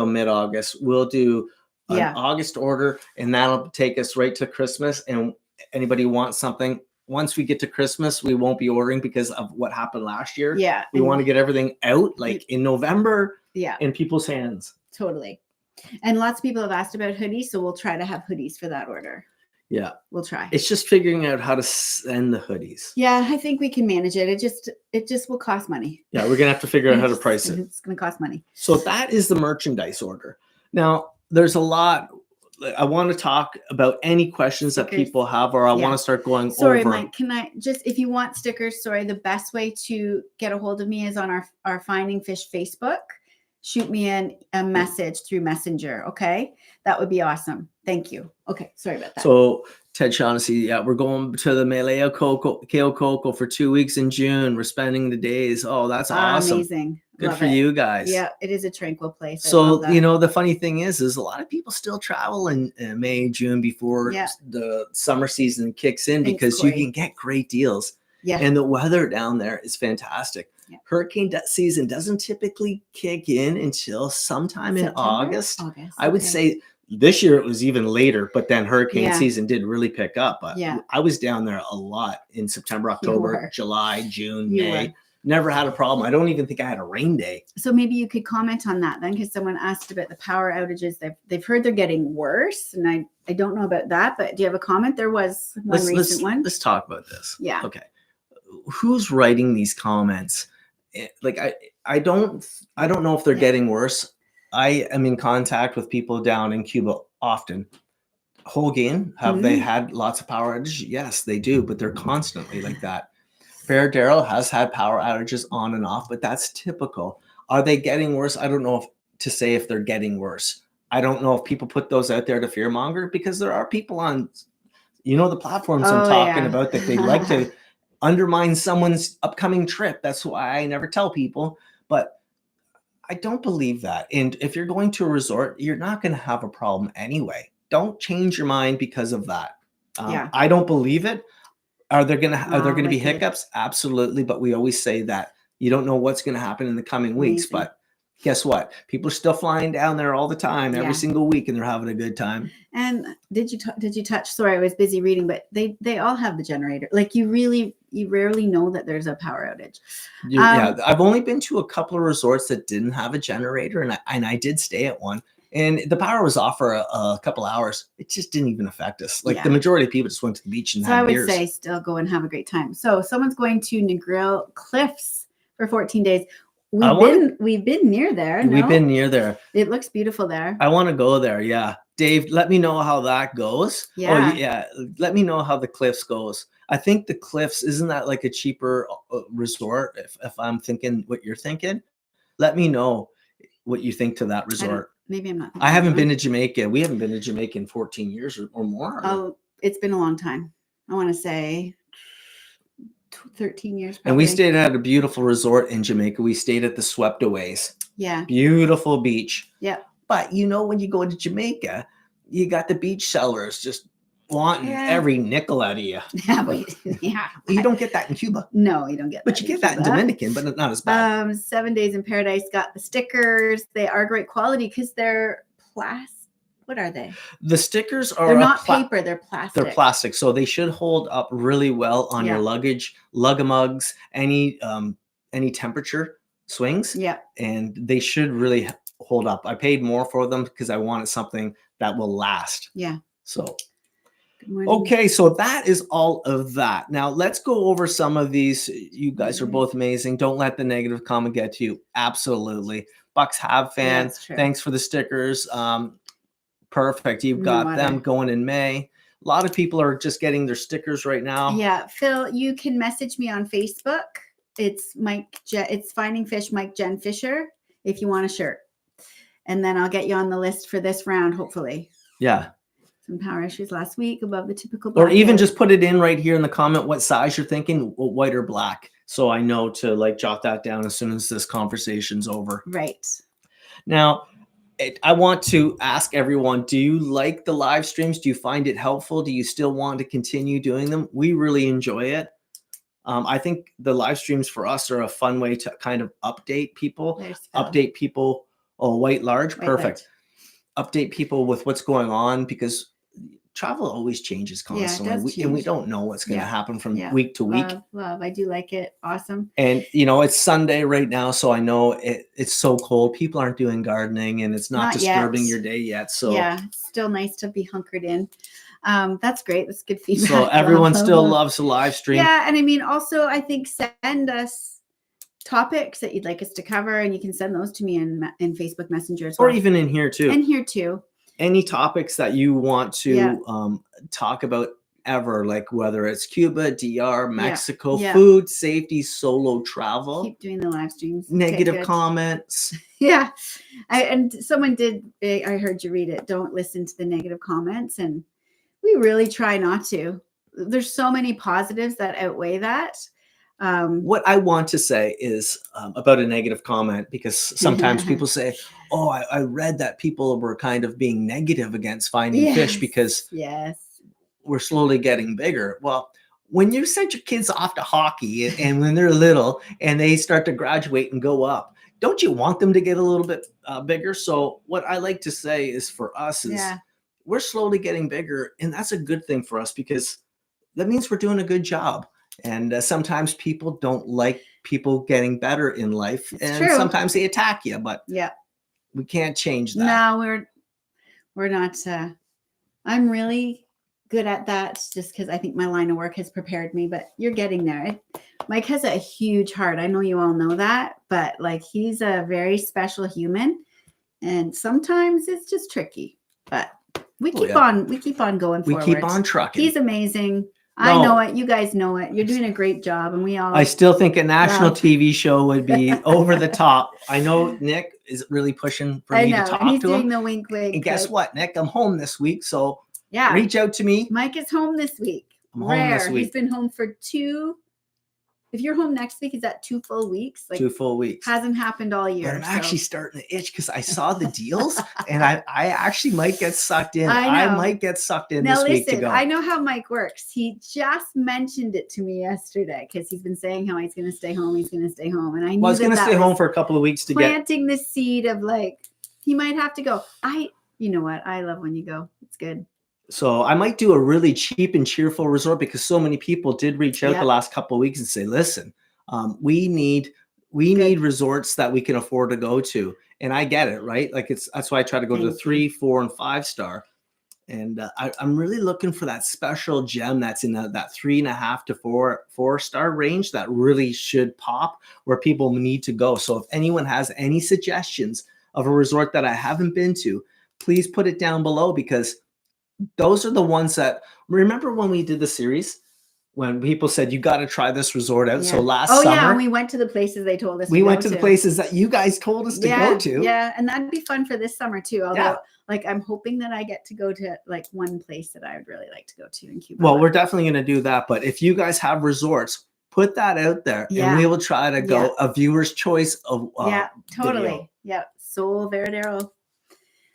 mid-August. We'll do an August order and that'll take us right to Christmas. And anybody wants something, once we get to Christmas, we won't be ordering because of what happened last year. Yeah. We want to get everything out like in November in people's hands. Totally. And lots of people have asked about hoodies. So we'll try to have hoodies for that order. Yeah. We'll try. It's just figuring out how to send the hoodies. Yeah. I think we can manage it. It just will cost money. Yeah. We're going to have to figure out how to price it. It's going to cost money. So that is the merchandise order. Now there's a lot. I want to talk about any questions that people have, or I want to start going over. Sorry, Mike, can I just, if you want stickers, the best way to get a hold of me is on our Finding Fish Facebook. Shoot me a message through Messenger. Okay. That would be awesome. Thank you. Okay. Sorry about that. So Ted Shaughnessy, we're going to the Melilla Cayo Coco for 2 weeks in June. We're spending the days. Oh, that's awesome. Amazing. Good Love for it. you guys. Yeah, it is a tranquil place. So, the funny thing is a lot of people still travel in May, June before the summer season kicks in because you can get great deals. Yeah. And the weather down there is fantastic. Yeah. Hurricane season doesn't typically kick in until sometime in August. I would say this year it was even later, but then hurricane season did really pick up. But I was down there a lot in September, October, July, June, May. Never had a problem. I don't even think I had a rain day. So maybe you could comment on that then, because someone asked about the power outages. They've heard they're getting worse, and I don't know about that. But do you have a comment? There was one recent one. Let's talk about this. Yeah. Okay. Who's writing these comments? I don't know if they're getting worse. I am in contact with people down in Cuba often. Hogan, have they had lots of power outages? Yes, they do, but they're constantly like that. Fair Darrell has had power outages on and off, but that's typical. Are they getting worse? I don't know to say if they're getting worse. I don't know if people put those out there to fearmonger, because there are people on, the platforms I'm talking about, that they like to undermine someone's upcoming trip. That's why I never tell people, but I don't believe that. And if you're going to a resort, you're not going to have a problem anyway. Don't change your mind because of that. I don't believe it. Are there going to be hiccups? Absolutely. But we always say that you don't know what's going to happen in the coming weeks. But guess what? People are still flying down there all the time, every single week, and they're having a good time. And did you touch? Sorry, I was busy reading, but they all have the generator. Like you rarely know that there's a power outage. Yeah, I've only been to a couple of resorts that didn't have a generator, and I did stay at one. And the power was off for a couple hours. It just didn't even affect us. Like the majority of people just went to the beach and had beers. So I would say still go and have a great time. So someone's going to Negril Cliffs for 14 days. We've been near there. We've been near there. It looks beautiful there. I want to go there. Yeah. Dave, let me know how that goes. Yeah. Oh, yeah. Let me know how the Cliffs goes. I think the Cliffs, isn't that like a cheaper resort? If I'm thinking what you're thinking, let me know what you think to that resort. Maybe I'm not. I haven't been to Jamaica. We haven't been to Jamaica in 14 years or more. Oh, it's been a long time. I want to say 13 years. Probably. And we stayed at a beautiful resort in Jamaica. We stayed at the Swept-Aways. Yeah. Beautiful beach. Yeah. But when you go to Jamaica, you got the beach sellers just wanting every nickel out of you. Yeah. You don't get that in Cuba. No, you don't get that. But you get that in Dominican, but not as bad. 7 Days in Paradise got the stickers. They are great quality because they're plastic. What are they? The stickers are they're not paper, they're plastic. They're plastic. So they should hold up really well on your luggage, lug-a-mugs, any temperature swings. Yeah. And they should really hold up. I paid more for them because I wanted something that will last. Yeah. So okay, so that is all of that. Now let's go over some of these. You guys are both amazing. Don't let the negative comment get to you. Absolutely. Bucks Have fan. Thanks for the stickers. Perfect. You've got them going in May. A lot of people are just getting their stickers right now. Yeah. Phil, you can message me on Facebook. It's it's Finding Fish, MikeJenn Fisher, if you want a shirt. And then I'll get you on the list for this round, hopefully. Yeah. Some power issues last week above the typical. Or even just put it in right here in the comment what size you're thinking, white or black. So I know to jot that down as soon as this conversation's over. Right. Now, I want to ask everyone, do you like the live streams? Do you find it helpful? Do you still want to continue doing them? We really enjoy it. I think the live streams for us are a fun way to kind of update people. Update people. Oh, white large. Perfect. Update people with what's going on, because travel always changes constantly. And we don't know what's going to happen from week to week. Love. I do like it. Awesome. And, it's Sunday right now. So I know it's so cold. People aren't doing gardening and it's not disturbing your day yet. So it's still nice to be hunkered in. That's great. That's good feedback. So everyone still loves the live stream. Yeah. And also I think send us topics that you'd like us to cover, and you can send those to me in Facebook Messenger as well. Or even in here too. Any topics that you want to talk about ever, like whether it's Cuba, DR, Mexico, food, safety, solo travel. Keep doing the live streams. Negative comments. Yeah. And someone did, I heard you read it. Don't listen to the negative comments. And we really try not to. There's so many positives that outweigh that. What I want to say is about a negative comment, because sometimes people say, oh, I read that people were kind of being negative against Finding Fish because we're slowly getting bigger. Well, when you send your kids off to hockey and when they're little and they start to graduate and go up, don't you want them to get a little bit bigger? So what I like to say is for us is we're slowly getting bigger, and that's a good thing for us because that means we're doing a good job. And sometimes people don't like people getting better in life, and sometimes they attack you, but we can't change that. No, we're not. I'm really good at that just because I think my line of work has prepared me, but you're getting there. Mike has a huge heart. I know you all know that, but like he's a very special human and sometimes it's just tricky, but we keep on going forward. We keep on trucking. He's amazing. I know it. You guys know it. You're doing a great job and we all. I still think a national TV show would be over the top. I know Nick is really pushing for me to talk to him. He's doing the wink wink. And guess what, Nick? I'm home this week, so yeah, reach out to me. Mike is home this week. I'm home this week. He's been home for 2. If you're home next week, is that 2 full weeks? Like 2 full weeks. Hasn't happened all year. But I'm actually starting to itch because I saw the deals and I actually might get sucked in. I might get sucked in now this week to go. I know how Mike works. He just mentioned it to me yesterday because he's been saying how he's going to stay home. He's going to stay home. And I knew I was going to stay home for a couple of weeks to planting the seed of like, he might have to go. You know what? I love when you go. It's good. So I might do a really cheap and cheerful resort because so many people did reach out the last couple of weeks and say, listen, we need resorts that we can afford to go to. And I get it, right? Like that's why I try to go to the 3, 4, and 5 star. And I'm really looking for that special gem that's in that 3.5 to 4 star range that really should pop where people need to go. So if anyone has any suggestions of a resort that I haven't been to, please put it down below because those are the ones that remember when we did the series when people said you got to try this resort out. So last summer, we went to the places they told us. We went to the places that you guys told us to go to. Yeah, and that'd be fun for this summer too. Although, like, I'm hoping that I get to go to like one place that I would really like to go to in Cuba. Well, we're definitely going to do that. But if you guys have resorts, put that out there, and we will try to go a viewer's choice of totally. Video. Yeah, Sol Veradero.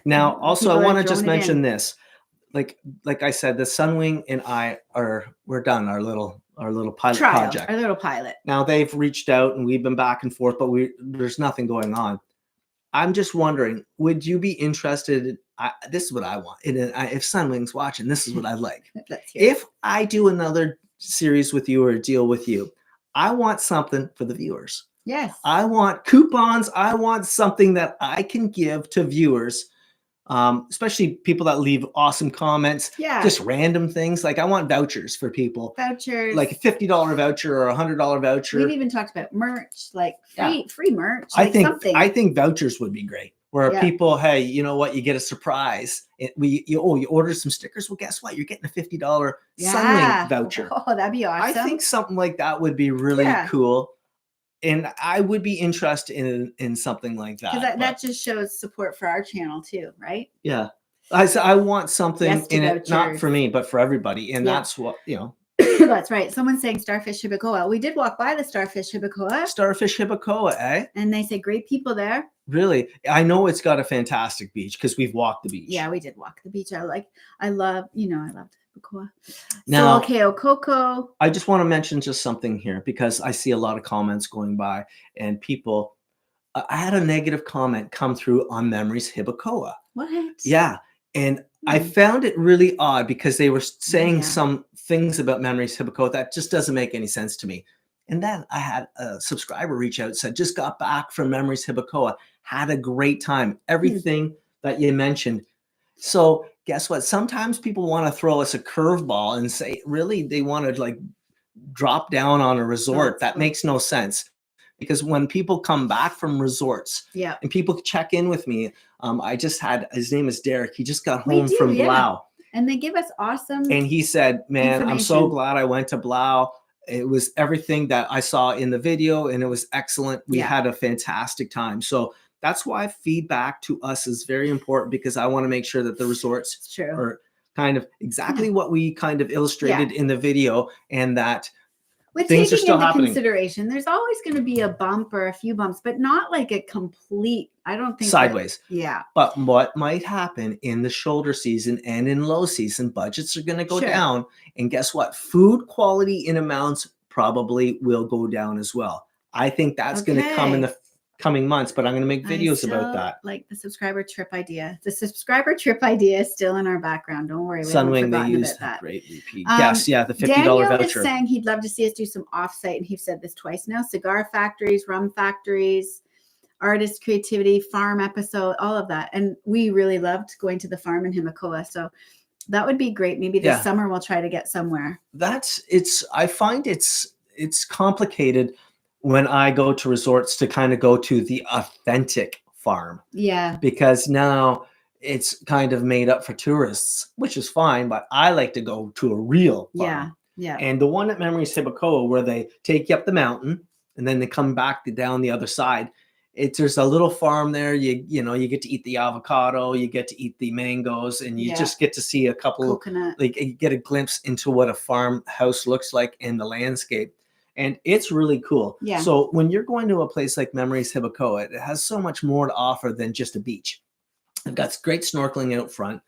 Now, also, I want to just mention this. Like I said, the Sunwing and we're done our little pilot project. Our little pilot. Now they've reached out and we've been back and forth, but there's nothing going on. I'm just wondering, would you be interested? This is what I want. If Sunwing's watching, this is what I'd like. If I do another series with you or a deal with you, I want something for the viewers. Yes. I want coupons. I want something that I can give to viewers. Especially people that leave awesome comments, just random things. Like I want vouchers for people. Vouchers. Like a $50 voucher or a $100 voucher. We've even talked about merch, like free merch. Like I think vouchers would be great. Where people, hey, you know what? You get a surprise. You order some stickers. Well, guess what? You're getting a $50 Sunwing voucher. Oh, that'd be awesome. I think something like that would be really cool. And I would be interested in something like that. Because that just shows support for our channel too, right? Yeah. I want something in it, not for me, but for everybody. And that's what, That's right. Someone's saying Starfish Hibacoa. We did walk by the Starfish Hibacoa. Starfish Hibacoa, eh? And they say great people there. Really? I know it's got a fantastic beach because we've walked the beach. Yeah, we did walk the beach. I loved Hibacoa. Now, Coco. I just want to mention just something here because I see a lot of comments going by and people. I had a negative comment come through on Memories Hibacoa. What? Yeah. And I found it really odd because they were saying some things about Memories Hibacoa that just doesn't make any sense to me. And then I had a subscriber reach out, said, just got back from Memories Hibacoa, had a great time. Everything that you mentioned. So guess what? Sometimes people want to throw us a curveball and say, really, they want to like drop down on a resort. That makes no sense. Because when people come back from resorts and people check in with me, I just had, his name is Derek. He just got home from Blau. And they give us awesome. And he said, man, I'm so glad I went to Blau. It was everything that I saw in the video and it was excellent. We had a fantastic time. So that's why feedback to us is very important because I want to make sure that the resorts are kind of exactly what we kind of illustrated in the video and that things are still happening. Consideration, there's always going to be a bump or a few bumps, but not like a complete, I don't think sideways. Yeah. But what might happen in the shoulder season and in low season, budgets are going to go down. And guess what? Food quality in amounts probably will go down as well. I think that's going to come in the coming months, but I'm going to make videos about that. Like the subscriber trip idea. The subscriber trip idea is still in our background. Don't worry. Sunwing, they used that. Great repeat. Yes, the $50 Daniel voucher. is saying he'd love to see us do some offsite, and he's said this twice now. Cigar factories, rum factories, artist creativity, farm episode, all of that. And we really loved going to the farm in Hibacoa. So That would be great. Maybe this summer we'll try to get somewhere. I find it's complicated when I go to resorts to kind of go to the authentic farm. Yeah. Because now it's kind of made up for tourists, which is fine, but I like to go to a real farm. Yeah. And the one at Memories Hibacoa, where they take you up the mountain and then they come back down the other side. There's a little farm there. You get to eat the avocado, you get to eat the mangoes, and you just get to see a couple coconut. Like you get a glimpse into what a farmhouse looks like in the landscape. And it's really cool. Yeah. So when you're going to a place like Memories Hibacoa, it has so much more to offer than just a beach. I've got great snorkeling out front.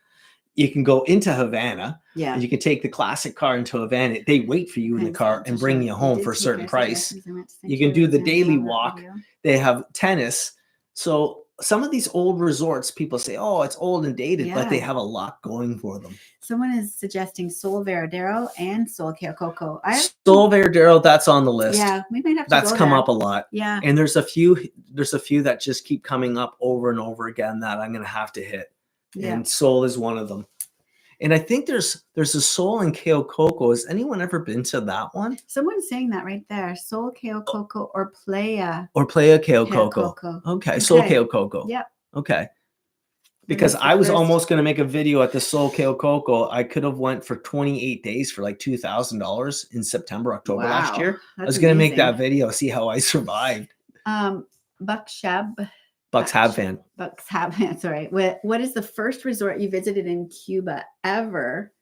You can go into Havana. Yeah. And you can take the classic car into Havana. They wait for you in the car and bring you home for a certain price. You can do the daily walk. They have tennis. So some of these old resorts, people say, oh, it's old and dated, but they have a lot going for them. Someone is suggesting Sol Veradero and Sol Coco. Sol Veradero, that's on the list. Yeah, we might have to That's go come there. up a lot. Yeah. And there's a few that just keep coming up over and over again that I'm going to have to hit. Yeah. And Sol is one of them. And I think there's a Sol in Cayo Coco. Has anyone ever been to that one? Someone's saying that right there. Sol Cayo Coco or Playa. Or Playa Cayo Coco. Okay. Sol Cayo Coco. Yep. Okay. Because I was almost going to make a video at the Sol Cayo Coco. I could have went for 28 days for like $2,000 in September, October last year. I was going to make that video, see how I survived. Bucks Habvan. Sorry. What is the first resort you visited in Cuba ever?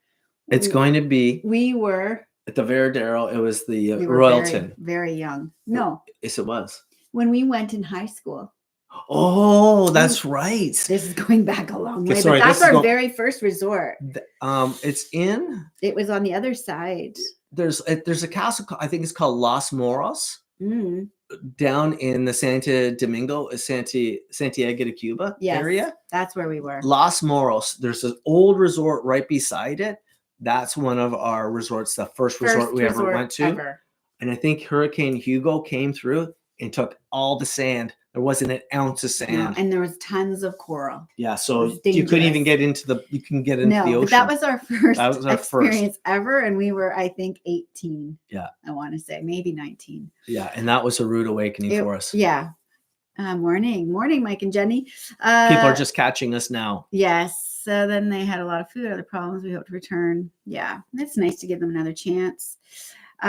It's going to be. We were at the Veradero. It was the Royalton. Very young. No. Yes, it was. When we went in high school. Oh, that's right. This is going back a long way. Sorry, but that's our very first resort. It was on the other side. There's a castle. I think it's called Los Moros. Down in the Santiago de Cuba area. That's where we were. Los Moros. There's an old resort right beside it. That's one of our resorts, the first resort we ever went to. And I think Hurricane Hugo came through and took all the sand. There wasn't an ounce of sand. No, and there was tons of coral. Yeah, so you couldn't even get into the ocean. But that was our first experience ever. And we were, I think, 18. Yeah. I want to say, maybe 19. Yeah, and that was a rude awakening for us. Yeah. Morning, Mike and Jenny. People are just catching us now. Yes. So then they had a lot of food, other problems. We hope to return. Yeah, it's nice to give them another chance.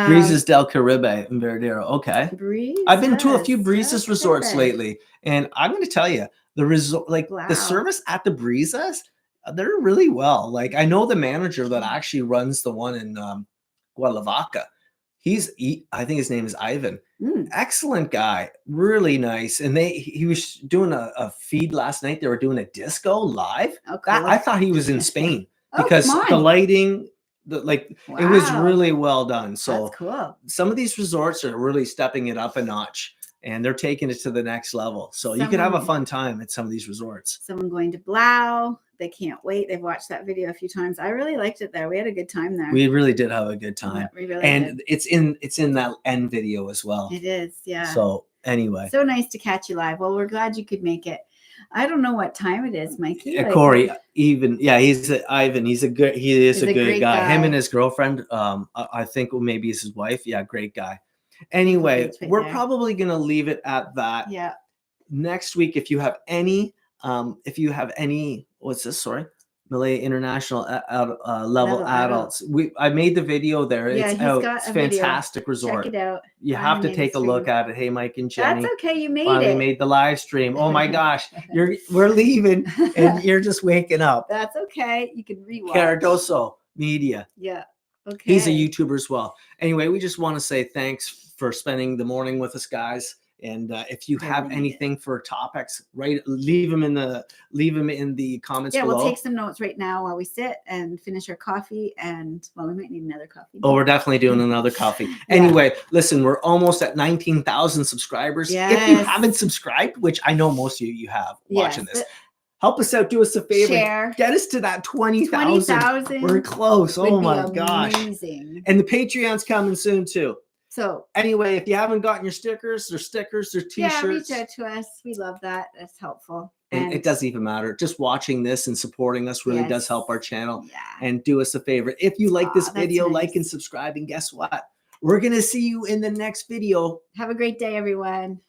Breezes del Caribe in Veradero. Okay. I've been to a few Breezes resorts lately, and I'm going to tell you, the resort, the service at the Breezes, they're really well. Like, I know the manager that actually runs the one in Guadalajara. I think his name is Ivan. Excellent guy, really nice. And he was doing a feed last night. They were doing a disco live. Oh, cool. I thought he was in Spain because the lighting. It was really well done. So that's cool. Some of these resorts are really stepping it up a notch, and they're taking it to the next level. So you could have a fun time at some of these resorts. Someone going to Blau. They can't wait. They've watched that video a few times. I really liked it there. We had a good time there. We really did have a good time. Yeah, we really did. It's in that end video as well. It is, yeah. So anyway. So nice to catch you live. Well, we're glad you could make it. I don't know what time it is, Mikey. Corey, Ivan. He is a good guy. Him and his girlfriend, I think maybe it's his wife. Yeah, great guy. Anyway, we're probably going to leave it at that. Yeah. Next week, if you have any, what's this? Sorry. Malay International level adults. I made the video there. It's out. It's a fantastic resort. Check it out. You have to take a look at it. Hey, Mike and Jenny. That's okay. You made finally made the live stream. Oh my gosh. We're leaving and you're just waking up. That's okay. You can rewatch. Cardoso Media. Yeah. Okay. He's a YouTuber as well. Anyway, we just want to say thanks for spending the morning with us, guys. And if you have anything for topics, leave them in the comments below. We'll take some notes right now while we sit and finish our coffee. And we might need another coffee. Oh, we're definitely doing another coffee. Anyway, listen, we're almost at 19,000 subscribers. Yes. If you haven't subscribed, which I know most of you have watching this, help us out. Do us a favor. Share. Get us to that 20,000. We're close. Oh my gosh. Amazing. And the Patreon's coming soon too. So anyway, if you haven't gotten your stickers, there's t-shirts. Yeah, reach out to us. We love that. That's helpful. And it doesn't even matter. Just watching this and supporting us really does help our channel. Yeah. And do us a favor. If you like this That's video, nice. like and subscribe. And guess what? We're going to see you in the next video. Have a great day, everyone.